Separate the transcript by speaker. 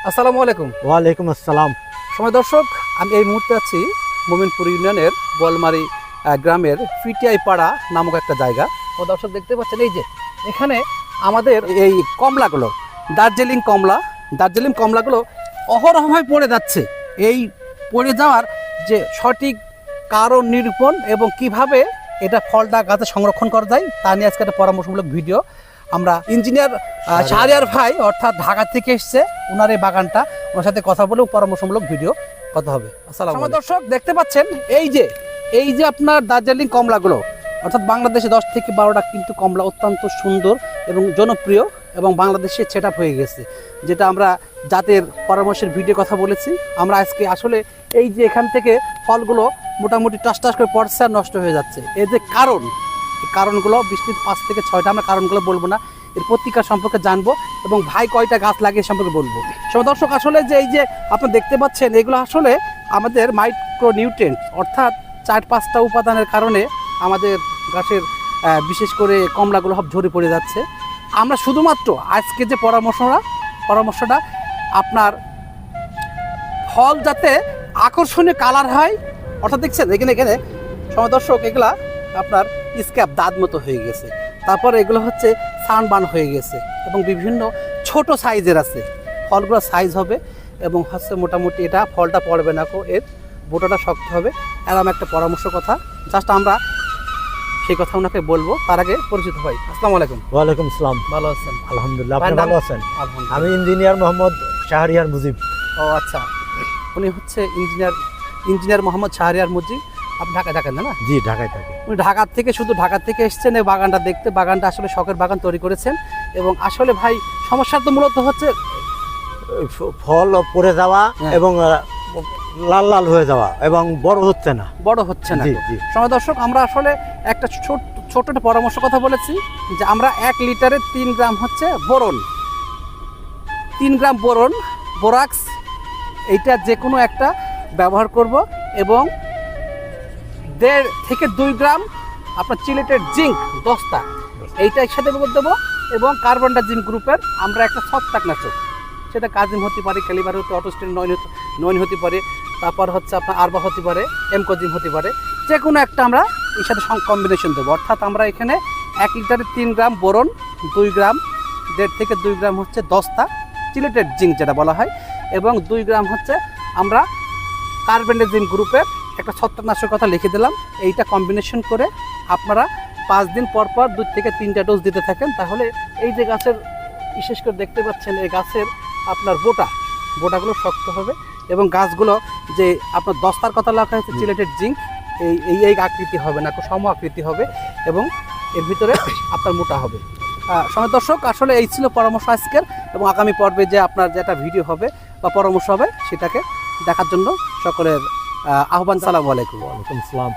Speaker 1: আসসালামু আলাইকুম।
Speaker 2: ওয়ালাইকুম আসসালাম।
Speaker 1: সময় দর্শক, আমি এই মুহূর্তে আছি মোমিনপুর ইউনিয়নের বলমারি গ্রামের পিটিআই পাড়া নামক একটা জায়গা। ও দর্শক দেখতে পাচ্ছেন এই যে এখানে আমাদের এই কমলাগুলো দার্জিলিং কমলাগুলো অহরহভাবে পড়ে যাচ্ছে। এই পড়ে যাওয়ার যে সঠিক কারণ নিরূপণ এবং কিভাবে এটা ফলটা গাছে সংরক্ষণ করা যায় তা নিয়ে আজকে একটা পরামর্শমূলক ভিডিও। আমরা ইঞ্জিনিয়ার শাহরিয়ার ভাই অর্থাৎ ঢাকা থেকে এসছে, ওনার এই বাগানটা, ওনার সাথে কথা বলে পরামর্শমূলক ভিডিও কথা হবে। আসসালামু আলাইকুম দর্শক, দেখতে পাচ্ছেন এই যে আপনার দার্জিলিং কমলাগুলো, অর্থাৎ বাংলাদেশে 10 থেকে 12টা কিন্তু কমলা অত্যন্ত সুন্দর এবং জনপ্রিয় এবং বাংলাদেশে সেট আপ হয়ে গেছে, যেটা আমরা জাতের পরামর্শের ভিডিও কথা বলেছি। আমরা আজকে আসলে এই যে এখান থেকে ফলগুলো মোটামুটি টাস করে পড়ছে আর নষ্ট হয়ে যাচ্ছে, এই যে কারণগুলো বৃষ্টির 5 থেকে 6টা, আমরা কারণগুলো বলবো না, এর প্রতিকার সম্পর্কে জানবো এবং ভাই কয়টা গাছ লাগিয়ে সম্পর্কে বলবো। সব দর্শক, আসলে যে এই যে আপনি দেখতে পাচ্ছেন এগুলো আসলে আমাদের মাইক্রোনিউট্রিয়েন্ট অর্থাৎ 4-5টা উপাদানের কারণে আমাদের গাছের বিশেষ করে কমলাগুলো সব ঝরে পড়ে যাচ্ছে। আমরা শুধুমাত্র আজকে যে পরামর্শটা আপনার ফল যাতে আকর্ষণীয় কালার হয়, অর্থাৎ দেখছেন এখানে সময় দর্শক এগুলা আপনার স্ক্যাপ দাঁত মতো হয়ে গেছে, তারপর এগুলো হচ্ছে সানবার্ন হয়ে গেছে এবং বিভিন্ন ছোট সাইজের আছে। ফলগুলো সাইজ হবে এবং হচ্ছে মোটামুটি এটা ফলটা পড়বে না, এর বোটাটা শক্ত হবে। এরকম একটা পরামর্শ কথা জাস্ট আমরা সেই কথা ওনাকে বলবো, তার আগে পরিচিত হয়। আসসালামু আলাইকুম।
Speaker 2: ওয়ালাইকুম আসসালাম।
Speaker 1: ভালো আছেন?
Speaker 2: আলহামদুলিল্লাহ, আপনি ভালো আছেন?
Speaker 1: আলহামদুলিল্লাহ।
Speaker 2: আমি ইঞ্জিনিয়ার মোহাম্মদ শাহরিয়ার মুজিব।
Speaker 1: ও আচ্ছা, উনি হচ্ছে ইঞ্জিনিয়ার মোহাম্মদ শাহরিয়ার মুজিব। আপনি ঢাকায় থাকেন না?
Speaker 2: জি, ঢাকায় থাকি।
Speaker 1: উনি ঢাকা থেকে এসেছেন এই বাগানটা দেখতে। বাগানটা আসলে শখের বাগান তৈরি করেছেন এবং আসলে ভাই সমস্যা তো মূলত হচ্ছে
Speaker 2: ফল পড়ে যাওয়া এবং লাল লাল হয়ে যাওয়া এবং বড় হচ্ছে না।
Speaker 1: জি জি। সময় দর্শক, আমরা আসলে একটা ছোট একটা পরামর্শ কথা বলেছি যে আমরা 1 লিটারে 3 গ্রাম হচ্ছে বোরাক্স এইটা যে কোনো একটা ব্যবহার করব এবং 1.5 থেকে 2 গ্রাম আপনার চিলেটেড জিঙ্ক 10টা এইটা একসাথে দেবো এবং কার্বনডাজিম গ্রুপের আমরা একটা ছত্রাকনাশক, সেটা কাজিম হতে পারে, ক্যালিবার হতে, অটোস্টেন 9 হতে পারে, তারপর হচ্ছে আপনার আরবা হতে পারে, এমকোজিম হতে পারে, যে কোনো একটা আমরা এর সাথে কম্বিনেশন দেবো। অর্থাৎ আমরা এখানে 1 লিটারে 3 গ্রাম বোরন, 2 গ্রাম 1.5 থেকে 2 গ্রাম হচ্ছে 10টা চিলেটেড জিঙ্ক যেটা বলা হয় এবং 2 গ্রাম হচ্ছে আমরা কার্বনডাজিম গ্রুপের একটা ছত্রাকনাশক কথা লিখে দিলাম। এইটা কম্বিনেশন করে আপনারা 5 দিন পর 2 থেকে 3টা ডোজ দিতে থাকেন, তাহলে এই যে গাছের বিশেষ করে দেখতে পাচ্ছেন এই গাছের আপনার বোটাগুলো শক্ত হবে এবং গাছগুলো যে আপনার 10টার কথা লেখা হয়েছে চিলেটেড জিঙ্ক এই আকৃতি হবে না, সম আকৃতি হবে এবং এর ভিতরে আপনার মোটা হবে। সময় দর্শক, আসলে এই ছিল পরামর্শ আজকের এবং আগামী পর্বে যে আপনার যেটা ভিডিও হবে বা পরামর্শ হবে সেটাকে দেখার জন্য সকলের আহ্বান। সালামু আলাইকুম।
Speaker 2: ওয়ালাইকুম আসসালাম।